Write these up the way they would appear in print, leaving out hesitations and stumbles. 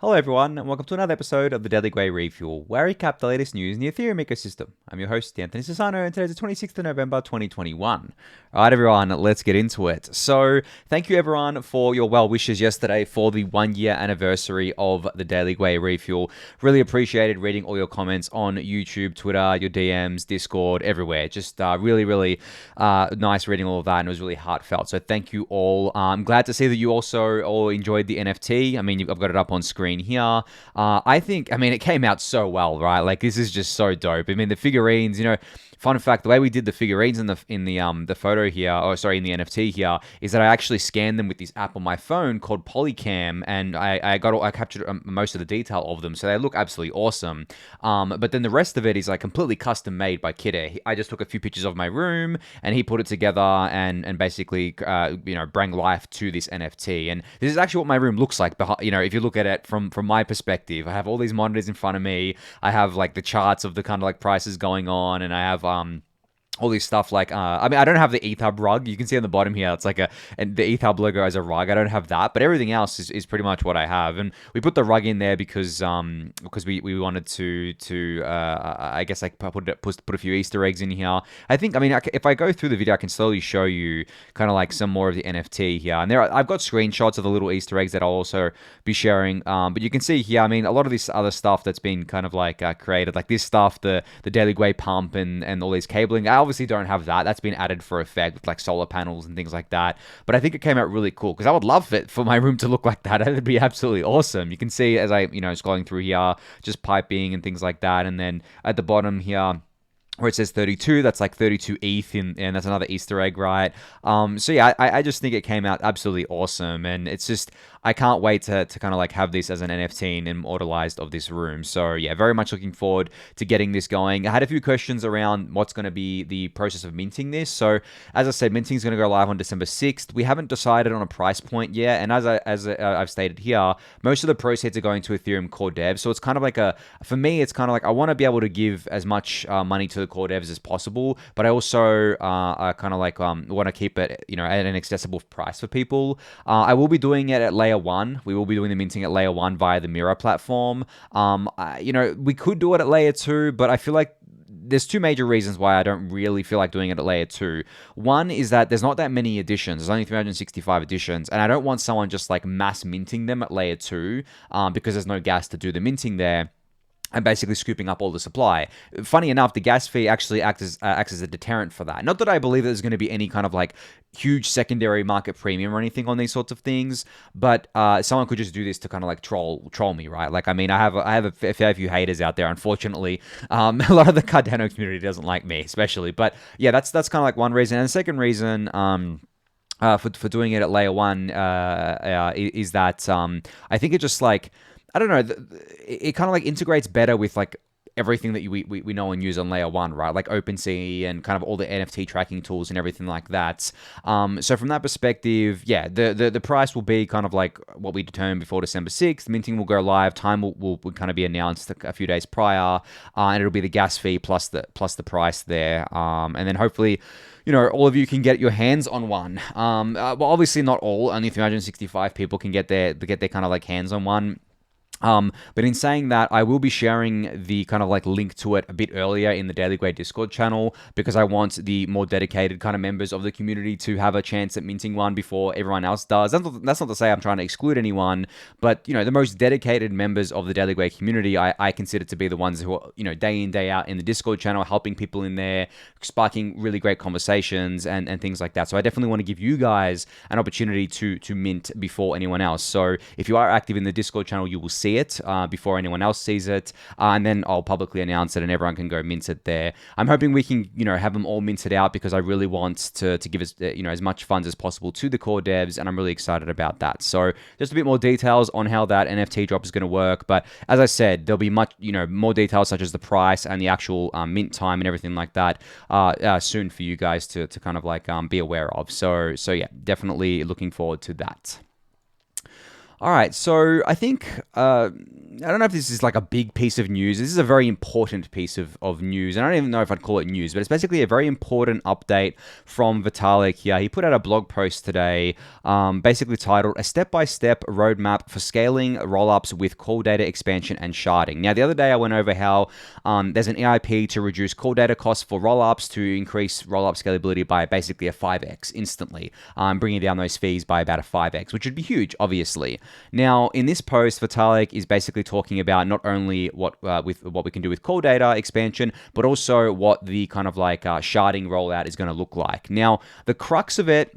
Hello everyone, and welcome to another episode of the Daily Gwei Refuel, where I recap the latest news in the Ethereum ecosystem. I'm your host, Anthony Sassano, and today's the 26th of November, 2021. Alright everyone, let's get into it. So, thank you everyone for your well wishes yesterday for the 1 year anniversary of the Daily Gwei Refuel. Really appreciated reading all your comments on YouTube, Twitter, your DMs, Discord, everywhere. Just really nice reading all of that, and it was really heartfelt. So thank you all. I'm glad to see that you also all enjoyed the NFT. I mean, I've got it up on screen here. I think, it came out so well, right? Like, this is just so dope. I mean, the figurines, fun fact, the way we did the figurines in the photo here, in the NFT here, is that I actually scanned them with this app on my phone called Polycam, and I captured most of the detail of them, so they look absolutely awesome. But then the rest of it is like completely custom made by Kidde. I just took a few pictures of my room, and he put it together and basically bring life to this NFT. And this is actually what my room looks like. If you look at it from my perspective, I have all these monitors in front of me. I have like the charts of the kind of like prices going on, and I have all this stuff like, I don't have the ETH rug. You can see on the bottom here, it's like and the ETH logo as a rug. I don't have that, but everything else is pretty much what I have. And we put the rug in there because we wanted to I guess like put a few Easter eggs in here. If I go through the video, I can slowly show you kind of like some more of the NFT here. And I've got screenshots of the little Easter eggs that I'll also be sharing. But you can see here, a lot of this other stuff that's been kind of like created, like this stuff, the Daily Gwei pump and all these cabling. I obviously don't have that. That's been added for effect with like solar panels and things like that. But I think it came out really cool because I would love it for my room to look like that. It'd be absolutely awesome. You can see as I, scrolling through here, just piping and things like that. And then at the bottom here, where it says 32, that's like 32 ETH, and that's another Easter egg, right? I just think it came out absolutely awesome, and it's just, I can't wait to kind of like have this as an NFT and immortalized of this room. So yeah, very much looking forward to getting this going. I had a few questions around what's going to be the process of minting this. So as I said, minting is going to go live on December 6th. We haven't decided on a price point yet, and as I've stated here, most of the proceeds are going to Ethereum core devs. So it's kind of like for me, it's kind of like I want to be able to give as much money to the core devs as possible, but I also kind of like want to keep it at an accessible price for people. I will be doing it at layer 1. We will be doing the minting at layer 1 via the Mirror platform. We could do it at layer 2, but I feel like there's two major reasons why I don't really feel like doing it at layer 2. One is that there's not that many editions. There's only 365 editions, and I don't want someone just like mass minting them at layer 2 because there's no gas to do the minting there. And basically scooping up all the supply. Funny enough, the gas fee actually acts as a deterrent for that. Not that I believe there's going to be any kind of like huge secondary market premium or anything on these sorts of things, but someone could just do this to kind of like troll me, right? Like, I have a fair few haters out there. Unfortunately, a lot of the Cardano community doesn't like me, especially. But yeah, that's kind of like one reason. And the second reason. For doing it at layer 1 is that I think it just like, I don't know, it kind of like integrates better with like everything that we know and use on layer 1, right? Like OpenSea and kind of all the NFT tracking tools and everything like that. So from that perspective, yeah, the price will be kind of like what we determined before December 6th. Minting will go live. Time will kind of be announced a few days prior, and it'll be the gas fee plus the price there. And then hopefully, all of you can get your hands on one. Well, obviously not all. Only 365 people can get their kind of like hands on one. But in saying that, I will be sharing the kind of like link to it a bit earlier in the Daily Gwei Discord channel because I want the more dedicated kind of members of the community to have a chance at minting one before everyone else does. That's not to say I'm trying to exclude anyone, but the most dedicated members of the Daily Gwei community, I consider to be the ones who are day in, day out in the Discord channel, helping people in there, sparking really great conversations and things like that. So I definitely want to give you guys an opportunity to mint before anyone else. So if you are active in the Discord channel, you will see it before anyone else sees it, and then I'll publicly announce it and everyone can go mint it there. I'm hoping we can have them all minted out because I really want to give us as much funds as possible to the core devs, and I'm really excited about that. So just a bit more details on how that NFT drop is going to work, but as I said, there'll be much more details such as the price and the actual mint time and everything like that soon for you guys to kind of like be aware of. So yeah, definitely looking forward to that. All right, so I think, I don't know if this is like a big piece of news. This is a very important piece of news. And I don't even know if I'd call it news, but it's basically a very important update from Vitalik here. He put out a blog post today, basically titled, A Step-by-Step Roadmap for Scaling Rollups with Call Data Expansion and Sharding. Now, the other day I went over how there's an EIP to reduce call data costs for rollups to increase rollup scalability by basically a 5x instantly, bringing down those fees by about a 5x, which would be huge, obviously. Now, in this post, Vitalik is basically talking about not only what we can do with call data expansion, but also what the kind of like sharding rollout is going to look like. Now, the crux of it,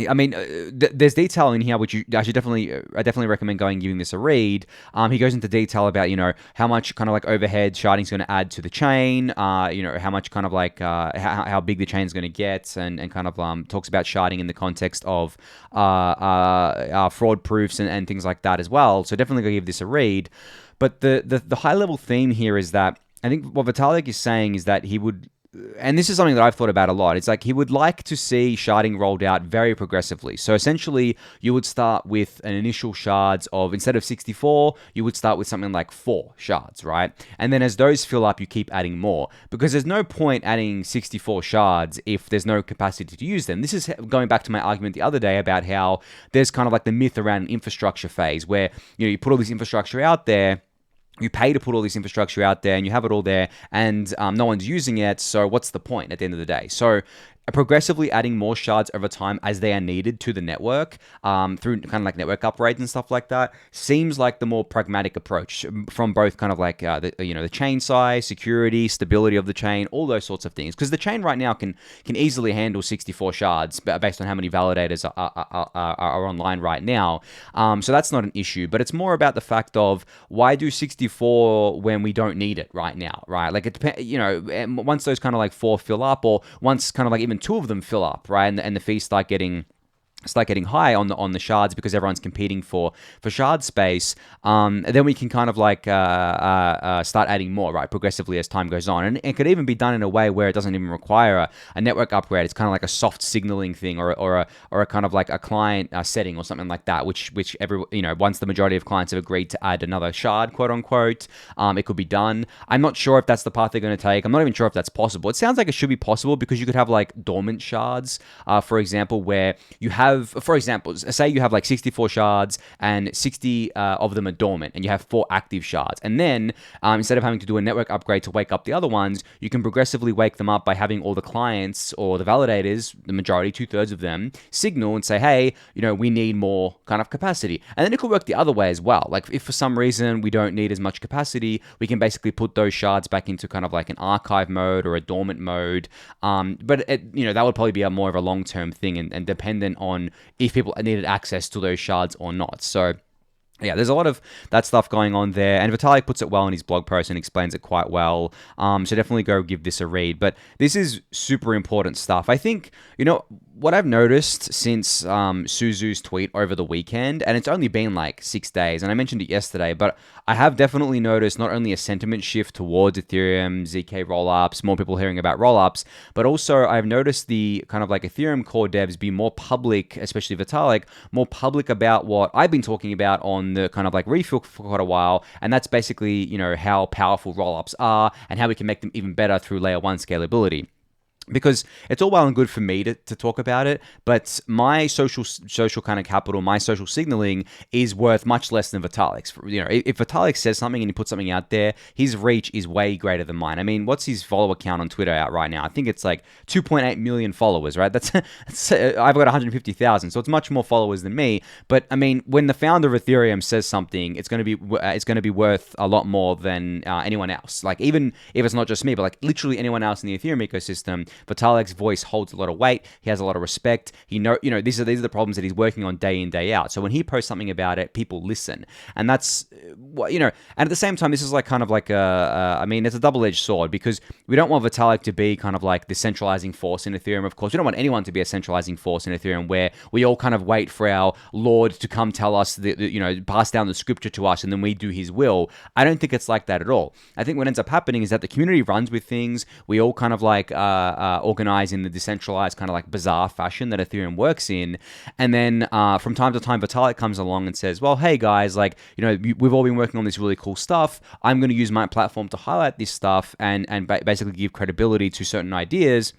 I mean, there's detail in here which I definitely recommend going and giving this a read. He goes into detail about, how much kind of like overhead sharding is going to add to the chain, how much kind of like how big the chain is going to get, and kind of talks about sharding in the context of fraud proofs and things like that as well. So definitely go give this a read. But the high level theme here is that I think what Vitalik is saying is that he would, and this is something that I've thought about a lot. It's like he would like to see sharding rolled out very progressively. So essentially, you would start with an initial shards of, instead of 64, you would start with something like 4 shards, right? And then as those fill up, you keep adding more. Because there's no point adding 64 shards if there's no capacity to use them. This is going back to my argument the other day about how there's kind of like the myth around an infrastructure phase where, you put all this infrastructure out there, you pay to put all this infrastructure out there and you have it all there and no one's using it. So what's the point at the end of the day? So progressively adding more shards over time as they are needed to the network through kind of like network upgrades and stuff like that seems like the more pragmatic approach from both kind of like the chain size, security, stability of the chain, all those sorts of things. Because the chain right now can easily handle 64 shards based on how many validators are online right now. So that's not an issue, but it's more about the fact of why do 64 when we don't need it right now, right? Like it depends, once those kind of like 4 fill up, or once kind of like even 2 of them fill up, right, and the fees start getting high on the shards because everyone's competing for shard space, then we can kind of like start adding more, right, progressively as time goes on. And it could even be done in a way where it doesn't even require a network upgrade. It's kind of like a soft signaling thing, or a kind of like a client setting or something like that, which once the majority of clients have agreed to add another shard, quote unquote, it could be done. I'm not sure if that's the path they're going to take. I'm not even sure if that's possible. It sounds like it should be possible because you could have like dormant shards, for example, where you have, for example, say you have like 64 shards and 60 of them are dormant, and you have 4 active shards. And then instead of having to do a network upgrade to wake up the other ones, you can progressively wake them up by having all the clients or the validators, the majority, 2/3 of them, signal and say, hey, we need more kind of capacity. And then it could work the other way as well. Like if for some reason we don't need as much capacity, we can basically put those shards back into kind of like an archive mode or a dormant mode. But that would probably be more of a long-term thing and dependent on if people needed access to those shards or not. So yeah, there's a lot of that stuff going on there, and Vitalik puts it well in his blog post and explains it quite well. So definitely go give this a read. But this is super important stuff. I think, what I've noticed since Suzu's tweet over the weekend, and it's only been like 6 days, and I mentioned it yesterday, but I have definitely noticed not only a sentiment shift towards Ethereum, ZK rollups, more people hearing about rollups, but also I've noticed the kind of like Ethereum core devs be more public, especially Vitalik, more public about what I've been talking about on the kind of like refuel for quite a while, and that's basically, how powerful rollups are and how we can make them even better through layer 1 scalability. Because it's all well and good for me to talk about it, but my social kind of capital, my social signaling is worth much less than Vitalik's. If Vitalik says something and he puts something out there, his reach is way greater than mine. I mean, what's his follower count on Twitter out right now? I think it's like 2.8 million followers, right? That's I've got 150,000, so it's much more followers than me. But I mean, when the founder of Ethereum says something, it's going to be worth a lot more than anyone else. Like even if it's not just me, but like literally anyone else in the Ethereum ecosystem. Vitalik's voice holds a lot of weight. He has a lot of respect. These are the problems that he's working on day in, day out. So when he posts something about it, people listen. And that's what, and at the same time, this is like kind of like it's a double-edged sword, because we don't want Vitalik to be kind of like the centralizing force in Ethereum. Of course, we don't want anyone to be a centralizing force in Ethereum where we all kind of wait for our Lord to come tell us, pass down the scripture to us, and then we do his will. I don't think it's like that at all. I think what ends up happening is that the community runs with things. We all kind of like organized in the decentralized kind of like bizarre fashion that Ethereum works in. And then from time to time, Vitalik comes along and says, well, hey guys, like, we've all been working on this really cool stuff. I'm going to use my platform to highlight this stuff and basically give credibility to certain ideas,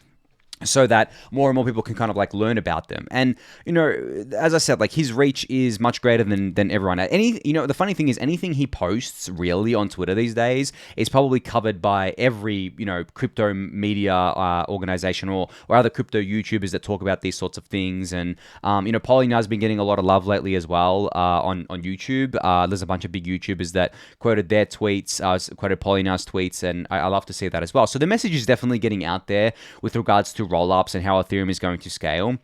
so that more and more people can kind of like learn about them. And, as I said, like his reach is much greater than everyone. The funny thing is anything he posts really on Twitter these days is probably covered by every, crypto media organization or other crypto YouTubers that talk about these sorts of things. And, Polygon has been getting a lot of love lately as well on YouTube. There's a bunch of big YouTubers that quoted their tweets, quoted Polygon's tweets, and I love to see that as well. So the message is definitely getting out there with regards to roll-ups and how Ethereum is going to scale.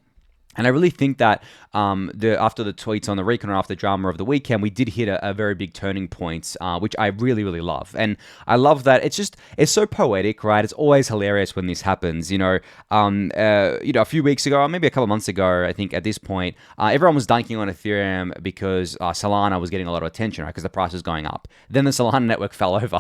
And I really think that after the tweets on the recon or after the drama of the weekend, we did hit a very big turning point, which I really, really love. And I love that it's so poetic, right? It's always hilarious when this happens. A few weeks ago, or maybe a couple of months ago, I think at this point, everyone was dunking on Ethereum because Solana was getting a lot of attention, right? Because the price was going up. Then the Solana network fell over.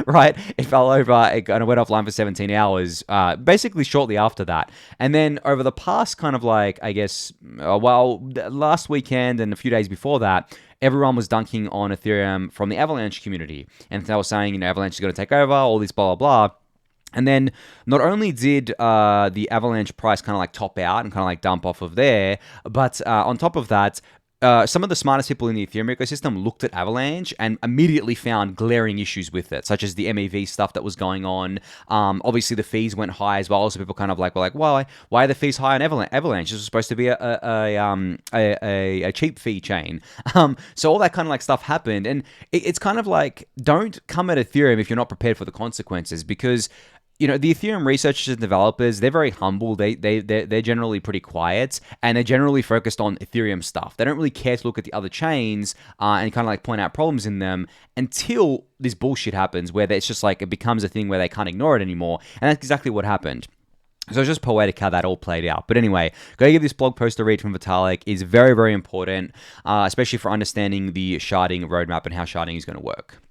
Right? It fell over, it kind of went offline for 17 hours, basically shortly after that. And then over the past kind of like, I guess, last weekend and a few days before that, everyone was dunking on Ethereum from the Avalanche community. And they were saying, Avalanche is going to take over, all this blah, blah, blah. And then not only did the Avalanche price kind of like top out and kind of like dump off of there, but on top of that, some of the smartest people in the Ethereum ecosystem looked at Avalanche and immediately found glaring issues with it, such as the MEV stuff that was going on. Obviously, the fees went high as well, so people kind of like were like, "Why are the fees high on Avalanche? This was supposed to be a cheap fee chain." So all that kind of like stuff happened, and it's kind of like, don't come at Ethereum if you're not prepared for the consequences, because the Ethereum researchers and developers, they're very humble. They're generally pretty quiet, and they're generally focused on Ethereum stuff. They don't really care to look at the other chains and kind of like point out problems in them until this bullshit happens, where it's just like it becomes a thing where they can't ignore it anymore. And that's exactly what happened. So it's just poetic how that all played out. But anyway, go give this blog post a read from Vitalik. It's very, very important, especially for understanding the sharding roadmap and how sharding is going to work.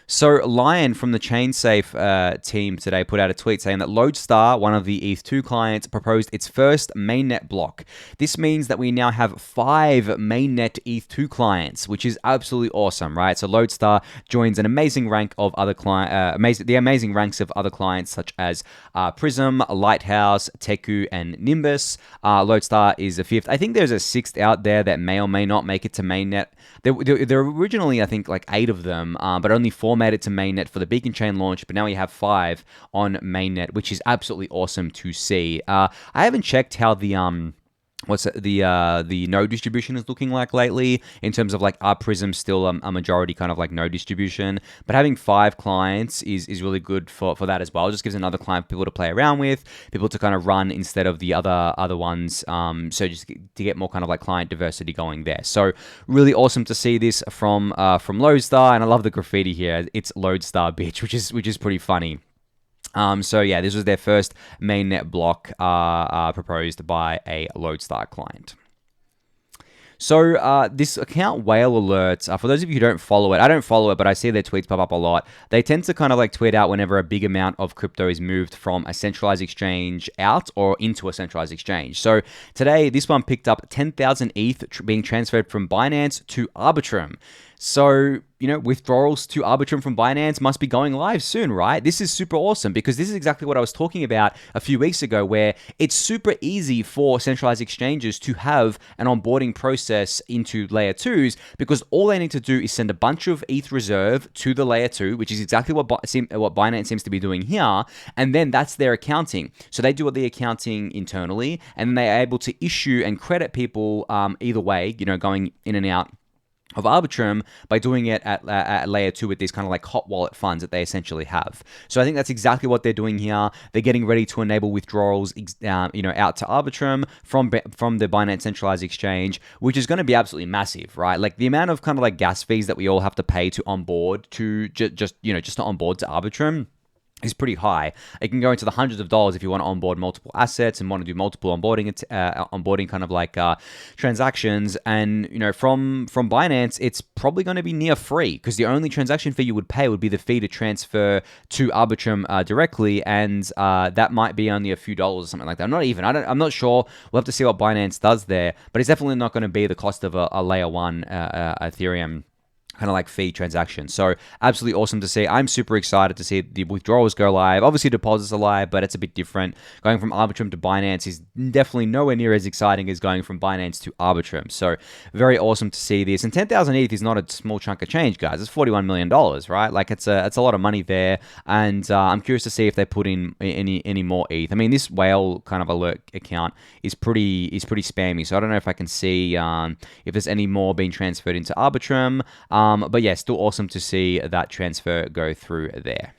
So Lion from the ChainSafe team today put out a tweet saying that Lodestar, one of the ETH2 clients, proposed its first mainnet block. This means that we now have 5 mainnet ETH2 clients, which is absolutely awesome, right? So Lodestar joins an amazing rank of other amazing ranks of other clients such as Prism, Lighthouse, Teku, and Nimbus. Lodestar is a 5th. I think there's a 6th out there that may or may not make it to mainnet. There were originally, I think, like 8 of them, but only 4 made it to mainnet for the Beacon Chain launch, but now we have 5 on mainnet, which is absolutely awesome to see. I haven't checked how the node distribution is looking like lately in terms of like, are Prism still a majority kind of like node distribution, but having 5 clients is really good for that as well. It just gives another client for people to play around with, people to kind of run instead of the other ones, so just to get more kind of like client diversity going there. So really awesome to see this from Lodestar, and I love the graffiti here. It's Lodestar bitch, which is pretty funny. So yeah, this was their first mainnet block proposed by a Lodestar client. So this account Whale Alert, for those of you who don't follow it, I don't follow it, but I see their tweets pop up a lot. They tend to kind of like tweet out whenever a big amount of crypto is moved from a centralized exchange out or into a centralized exchange. So today, this one picked up 10,000 ETH being transferred from Binance to Arbitrum. So, withdrawals to Arbitrum from Binance must be going live soon, right? This is super awesome because this is exactly what I was talking about a few weeks ago, where it's super easy for centralized exchanges to have an onboarding process into layer 2s, because all they need to do is send a bunch of ETH reserve to the layer 2, which is exactly what Binance seems to be doing here, and then that's their accounting. So they do the accounting internally, and then they're able to issue and credit people either way, going in and out of Arbitrum by doing it at layer 2 with these kind of like hot wallet funds that they essentially have. So I think that's exactly what they're doing here. They're getting ready to enable withdrawals, out to Arbitrum from the Binance centralized exchange, which is going to be absolutely massive, right? Like the amount of kind of like gas fees that we all have to pay to onboard to just to onboard to Arbitrum is pretty high. It can go into the hundreds of dollars if you want to onboard multiple assets and want to do multiple onboarding kind of like transactions. And from Binance, it's probably going to be near free, because the only transaction fee you would pay would be the fee to transfer to Arbitrum directly, and that might be only a few dollars or something like that. I'm not sure. We'll have to see what Binance does there, but it's definitely not going to be the cost of a layer one Ethereum kind of like fee transaction. So absolutely awesome to see. I'm super excited to see the withdrawals go live. Obviously deposits are live, but it's a bit different. Going from Arbitrum to Binance is definitely nowhere near as exciting as going from Binance to Arbitrum. So very awesome to see this. And 10,000 ETH is not a small chunk of change, guys. It's $41 million, right? Like it's a lot of money there. And I'm curious to see if they put in any more ETH. I mean, this whale kind of alert account is pretty spammy. So I don't know if I can see if there's any more being transferred into Arbitrum. But yeah, still awesome to see that transfer go through there.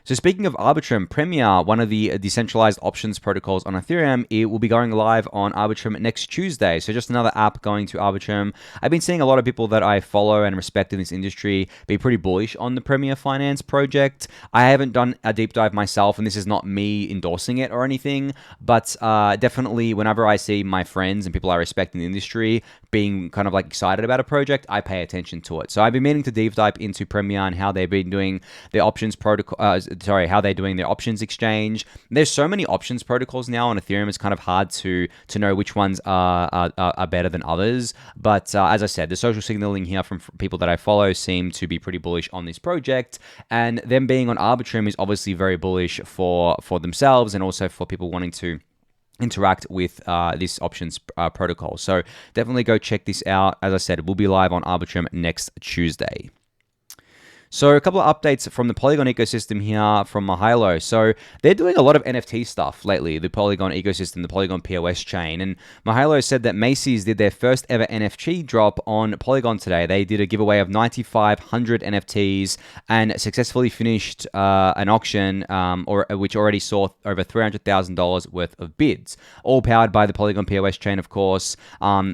So speaking of Arbitrum, Premia, one of the decentralized options protocols on Ethereum, it will be going live on Arbitrum next Tuesday. So just another app going to Arbitrum. I've been seeing a lot of people that I follow and respect in this industry be pretty bullish on the Premia Finance project. I haven't done a deep dive myself, and this is not me endorsing it or anything, but definitely whenever I see my friends and people I respect in the industry being kind of like excited about a project, I pay attention to it. So I've been meaning to deep dive into Premia and how they've been doing their options protocol, how they're doing their options exchange. There's so many options protocols now on Ethereum, it's kind of hard to know which ones are better than others. But as I said, the social signaling here from people that I follow seem to be pretty bullish on this project, and them being on Arbitrum is obviously very bullish for themselves and also for people wanting to interact with this options protocol. So definitely go check this out. As I said, it will be live on Arbitrum next Tuesday. So a couple of updates from the Polygon ecosystem here from Mahalo. So they're doing a lot of NFT stuff lately, the Polygon ecosystem, the Polygon POS chain. And Mahalo said that Macy's did their first ever NFT drop on Polygon today. They did a giveaway of 9,500 NFTs and successfully finished an auction which already saw over $300,000 worth of bids, all powered by the Polygon POS chain, of course,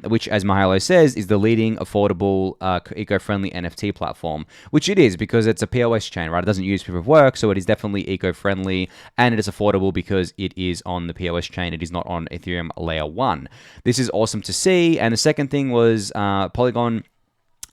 which, as Mahalo says, is the leading affordable, eco-friendly NFT platform, which it is, because it's a POS chain, right? It doesn't use proof of work, so it is definitely eco-friendly, and it is affordable because it is on the POS chain. It is not on Ethereum layer 1. This is awesome to see. And the second thing was Polygon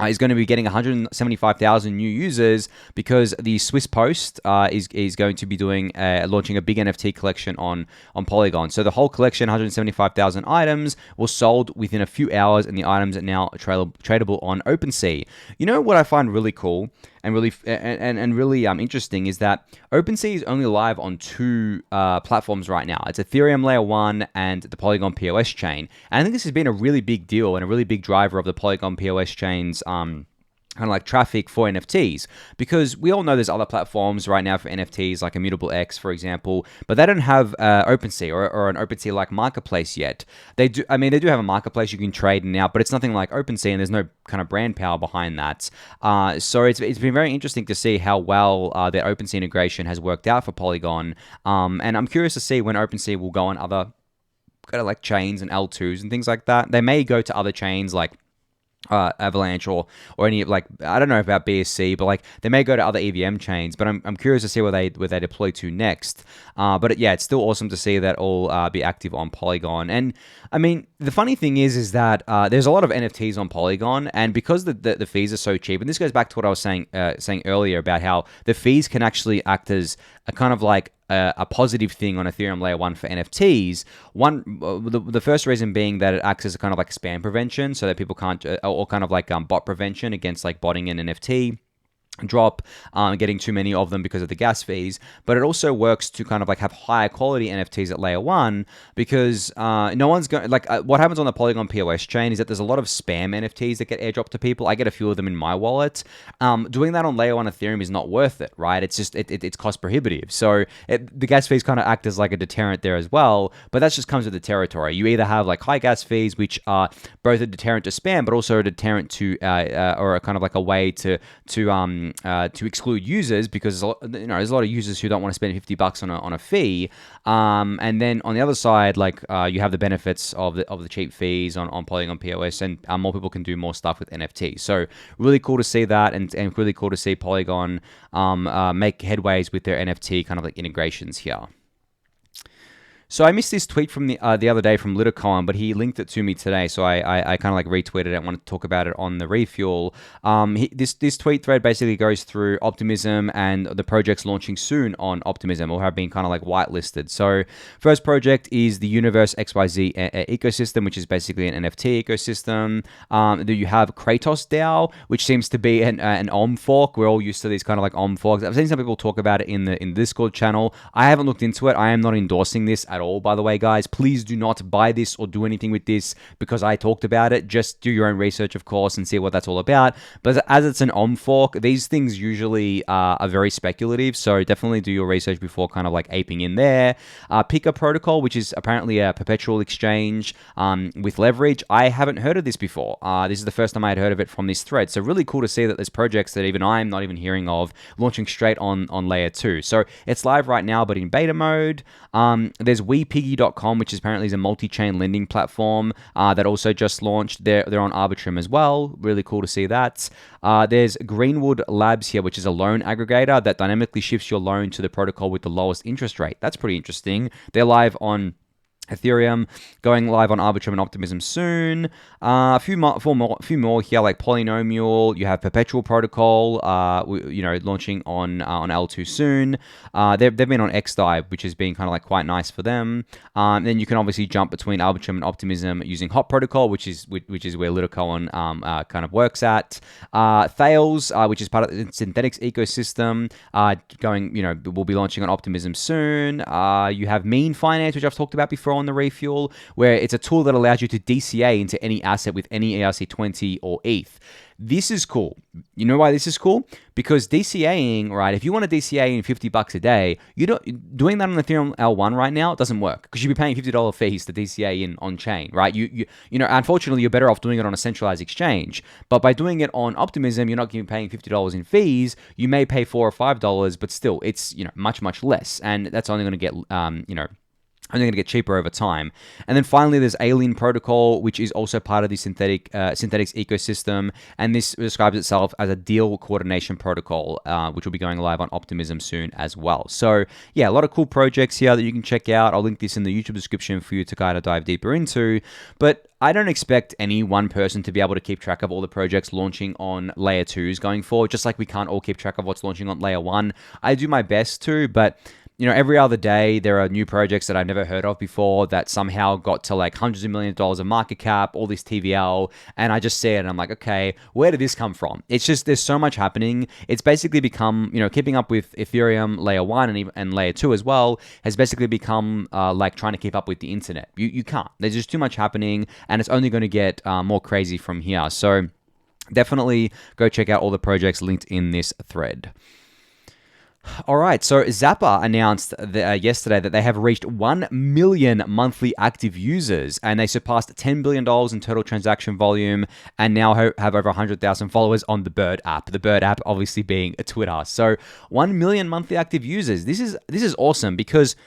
is going to be getting 175,000 new users because the Swiss Post is going to be launching a big NFT collection on Polygon. So the whole collection, 175,000 items, was sold within a few hours, and the items are now tradable on OpenSea. You know what I find really cool and really interesting is that OpenSea is only live on two platforms right now. It's Ethereum Layer 1 and the Polygon POS chain. And I think this has been a really big deal and a really big driver of the Polygon POS chain's kind of like traffic for NFTs, because we all know there's other platforms right now for NFTs like Immutable X, for example, but they don't have OpenSea or an OpenSea like marketplace yet. They do have a marketplace you can trade in now, but it's nothing like OpenSea, and there's no kind of brand power behind that. So it's been very interesting to see how well their OpenSea integration has worked out for Polygon, and I'm curious to see when OpenSea will go on other kind of like chains and L2s and things like that. They may go to other chains like Avalanche or any, like, I don't know about BSC, but like they may go to other EVM chains, but I'm curious to see where they deploy to next. But yeah, it's still awesome to see that all be active on Polygon. And I mean, the funny thing is that there's a lot of NFTs on Polygon, and because the fees are so cheap, and this goes back to what I was saying earlier about how the fees can actually act as a kind of like a positive thing on Ethereum Layer 1 for NFTs. The first reason being that it acts as a kind of like spam prevention, so that people can't, or kind of like bot prevention against like botting an NFT drop, getting too many of them because of the gas fees. But it also works to kind of like have higher quality NFTs at layer 1, because no one's going, like, what happens on the Polygon POS chain is that there's a lot of spam NFTs that get airdropped to people. I get a few of them in my wallet. Doing that on layer 1 Ethereum is not worth it, right? It's just it's cost prohibitive. So the gas fees kind of act as like a deterrent there as well, but that just comes with the territory. You either have like high gas fees, which are both a deterrent to spam, but also a deterrent to or a kind of like a way to to exclude users because there's a lot of users who don't want to spend $50 on a fee. And then on the other side, like you have the benefits of the cheap fees on Polygon POS, and more people can do more stuff with NFTs. So really cool to see that, and really cool to see Polygon make headways with their NFT kind of like integrations here. So I missed this tweet from the other day from Lodestar, but he linked it to me today, so I kind of like retweeted it and wanted to talk about it on the Refuel. This tweet thread basically goes through Optimism and the projects launching soon on Optimism, or have been kind of like whitelisted. So first project is the Universe XYZ ecosystem, which is basically an NFT ecosystem. Then you have Kratos DAO, which seems to be an OM fork. We're all used to these kind of like OM forks. I've seen some people talk about it in the Discord channel. I haven't looked into it. I am not endorsing this at all, by the way, guys. Please do not buy this or do anything with this because I talked about it. Just do your own research, of course, and see what that's all about. But as it's an OM fork, these things usually are very speculative, so definitely do your research before kind of like aping in there. Pika Protocol, which is apparently a perpetual exchange with leverage. I haven't heard of this before. This is the first time I had heard of it from this thread, so really cool to see that there's projects that even I'm not even hearing of launching straight on layer 2. So it's live right now, but in beta mode. There's WePiggy.com, which is apparently is a multi-chain lending platform that also just launched. They're on Arbitrum as well. Really cool to see that. There's Greenwood Labs here, which is a loan aggregator that dynamically shifts your loan to the protocol with the lowest interest rate. That's pretty interesting. They're live on Ethereum, going live on Arbitrum and Optimism soon. A few more here, like Polynomial. You have Perpetual Protocol, launching on L2 soon. They've been on XDive, which has been kind of like quite nice for them. Then you can obviously jump between Arbitrum and Optimism using Hot Protocol, which is where Lodestar kind of works at. Thales, which is part of the Synthetics ecosystem, will be launching on Optimism soon. You have Mean Finance, which I've talked about before on the Refuel, where it's a tool that allows you to DCA into any asset with any ERC20 or ETH. This is cool. You know why this is cool? Because DCAing, right? If you want to DCA in $50 a day, doing that on Ethereum L1 right now doesn't work because you'd be paying $50 fees to DCA in on chain, right? Unfortunately, you're better off doing it on a centralized exchange. But by doing it on Optimism, you're not paying $50 in fees. You may pay $4 or $5, but still, it's much less, and that's only going to get only going to get cheaper over time. And then finally, there's Alien Protocol, which is also part of the synthetics ecosystem. And this describes itself as a deal coordination protocol, which will be going live on Optimism soon as well. So yeah, a lot of cool projects here that you can check out. I'll link this in the YouTube description for you to kind of dive deeper into. But I don't expect any one person to be able to keep track of all the projects launching on layer 2s going forward, just like we can't all keep track of what's launching on layer 1. I do my best to, but every other day there are new projects that I've never heard of before that somehow got to like hundreds of millions of dollars of market cap, all this TVL, and I just see it and I'm like, okay, where did this come from? It's just, there's so much happening. It's basically become, keeping up with Ethereum layer 1 and layer 2 as well has basically become like trying to keep up with the internet. You can't. There's just too much happening, and it's only going to get more crazy from here. So definitely go check out all the projects linked in this thread. All right, so Zapper announced yesterday that they have reached 1 million monthly active users, and they surpassed $10 billion in total transaction volume, and now have over 100,000 followers on the Bird app. The Bird app obviously being a Twitter. So 1 million monthly active users. This is awesome because,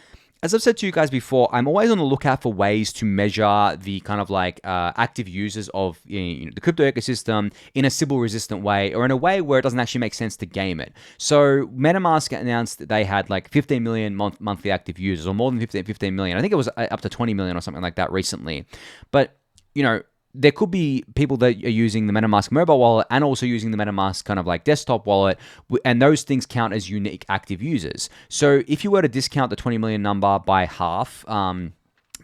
as I've said to you guys before, I'm always on the lookout for ways to measure the kind of like active users of the crypto ecosystem in a Sybil-resistant way, or in a way where it doesn't actually make sense to game it. So MetaMask announced that they had like 15 million monthly active users, or more than 15 million. I think it was up to 20 million or something like that recently. But, there could be people that are using the MetaMask mobile wallet and also using the MetaMask kind of like desktop wallet, and those things count as unique active users. So if you were to discount the 20 million number by half,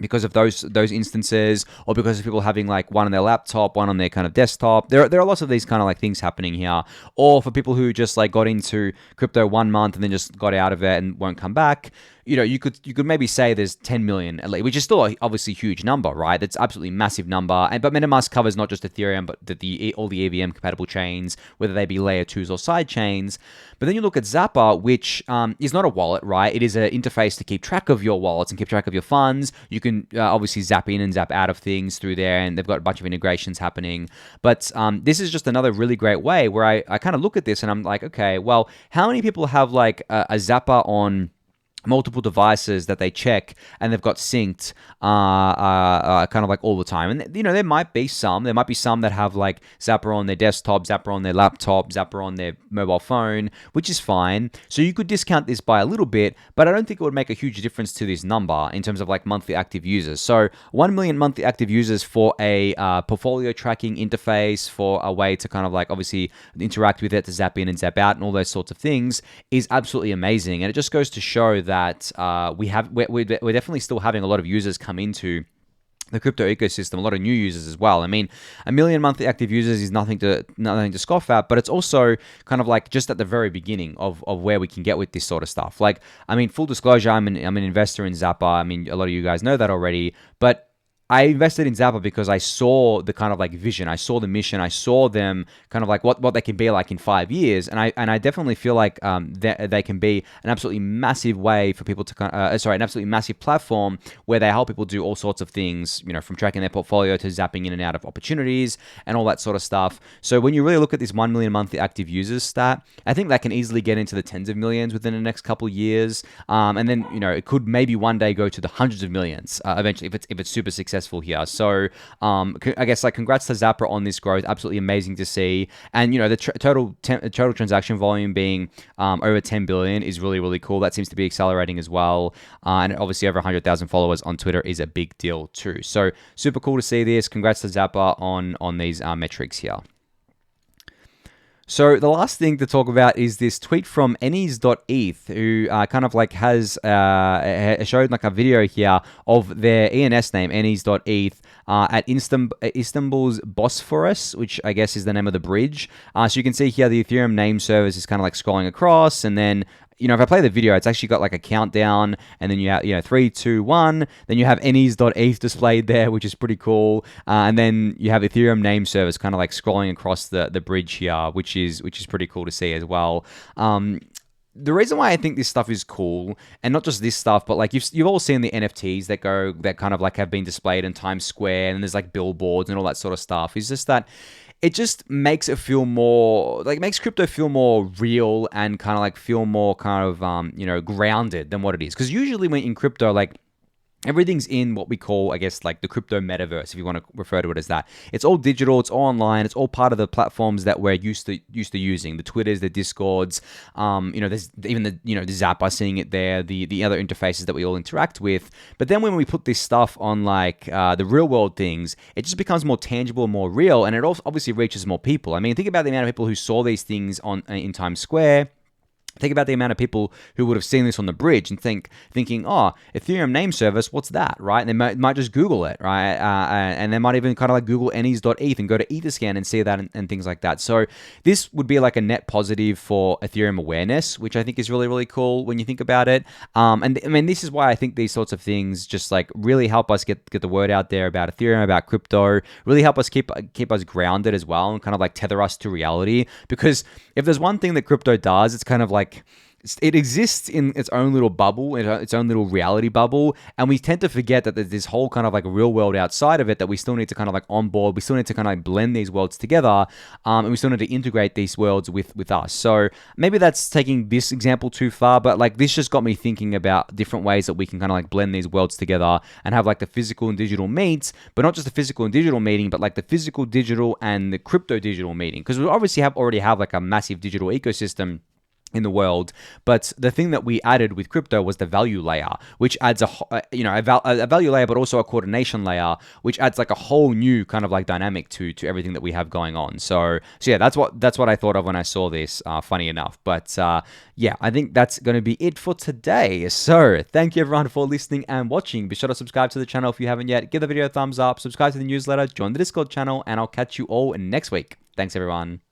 because of those instances, or because of people having like one on their laptop, one on their kind of desktop, there are lots of these kind of like things happening here. Or for people who just like got into crypto 1 month and then just got out of it and won't come back, you could maybe say there's 10 million at least, which is still obviously a huge number, right? That's absolutely massive number. But MetaMask covers not just Ethereum, but all the EVM compatible chains, whether they be layer 2s or side chains. But then you look at Zapper, which is not a wallet, right? It is an interface to keep track of your wallets and keep track of your funds. You can obviously zap in and zap out of things through there, and they've got a bunch of integrations happening. But this is just another really great way where I kind of look at this and I'm like, okay, well, how many people have like a Zapper on multiple devices that they check and they've got synced kind of like all the time? And there might be some that have like Zapper on their desktop, Zapper on their laptop, Zapper on their mobile phone, which is fine. So you could discount this by a little bit, but I don't think it would make a huge difference to this number in terms of like monthly active users. So 1 million monthly active users for a portfolio tracking interface, for a way to kind of like obviously interact with it, to zap in and zap out and all those sorts of things, is absolutely amazing. And it just goes to show that we're definitely still having a lot of users come into the crypto ecosystem, a lot of new users as well. I mean, 1 million monthly active users is nothing to scoff at, but it's also kind of like just at the very beginning of where we can get with this sort of stuff. Like, I mean, full disclosure, I'm an investor in Zapper. I mean, a lot of you guys know that already, but I invested in Zapper because I saw the kind of like vision, I saw the mission, I saw them kind of like what they can be like in 5 years, and I definitely feel like they can be an absolutely massive way for people to an absolutely massive platform where they help people do all sorts of things, from tracking their portfolio to zapping in and out of opportunities and all that sort of stuff. So when you really look at this 1 million monthly active users stat, I think that can easily get into the tens of millions within the next couple of years, and then it could maybe one day go to the hundreds of millions eventually if it's super successful here. So I guess like congrats to Zapper on this growth. Absolutely amazing to see. And the total transaction volume being over 10 billion is really, really cool. That seems to be accelerating as well. And obviously over 100,000 followers on Twitter is a big deal too. So super cool to see this. Congrats to Zapper on these metrics here. So the last thing to talk about is this tweet from enes.eth, who kind of like has showed like a video here of their ENS name, enes.eth, at Istanbul's Bosphorus, which I guess is the name of the bridge. So you can see here the Ethereum name service is kind of like scrolling across, and then if I play the video, it's actually got like a countdown, and then you have 3, 2, 1. Then you have enes.eth displayed there, which is pretty cool. And then you have Ethereum name service kind of like scrolling across the bridge here, which is pretty cool to see as well. The reason why I think this stuff is cool, and not just this stuff, but like you've all seen the NFTs that kind of like have been displayed in Times Square, and there's like billboards and all that sort of stuff. Is just that it just makes it feel more like, makes crypto feel more real and kind of like feel more kind of grounded than what it is. Because usually when in crypto, like, everything's in what we call, I guess, like the crypto metaverse, if you want to refer to it as that. It's all digital, it's all online, it's all part of the platforms that we're used to using, the Twitters, the Discords, there's even the Zapper, seeing it there, the other interfaces that we all interact with. But then when we put this stuff on like the real world things, it just becomes more tangible, more real, and it also obviously reaches more people. I mean, think about the amount of people who saw these things in Times Square. Think about the amount of people who would have seen this on the bridge and thinking, oh, Ethereum name service, what's that, right? And they might just Google it, right? And they might even kind of like Google enes.eth and go to Etherscan and see that and things like that. So this would be like a net positive for Ethereum awareness, which I think is really, really cool when you think about it. And I mean, this is why I think these sorts of things just like really help us get the word out there about Ethereum, about crypto, really help us keep us grounded as well, and kind of like tether us to reality. Because if there's one thing that crypto does, it's kind of like, it exists in its own little bubble, its own little reality bubble, and we tend to forget that there's this whole kind of like real world outside of it that we still need to kind of like onboard. We still need to kind of like blend these worlds together, and we still need to integrate these worlds with us. So maybe that's taking this example too far, but like this just got me thinking about different ways that we can kind of like blend these worlds together and have like the physical and digital meets, but not just the physical and digital meeting, but like the physical digital and the crypto digital meeting, because we obviously already have like a massive digital ecosystem in the world, but the thing that we added with crypto was the value layer, which adds a value layer, but also a coordination layer, which adds like a whole new kind of like dynamic to everything that we have going on. So yeah, that's what I thought of when I saw this. Funny enough, but yeah, I think that's going to be it for today. So thank you everyone for listening and watching. Be sure to subscribe to the channel if you haven't yet. Give the video a thumbs up, subscribe to the newsletter, join the Discord channel, and I'll catch you all next week. Thanks everyone.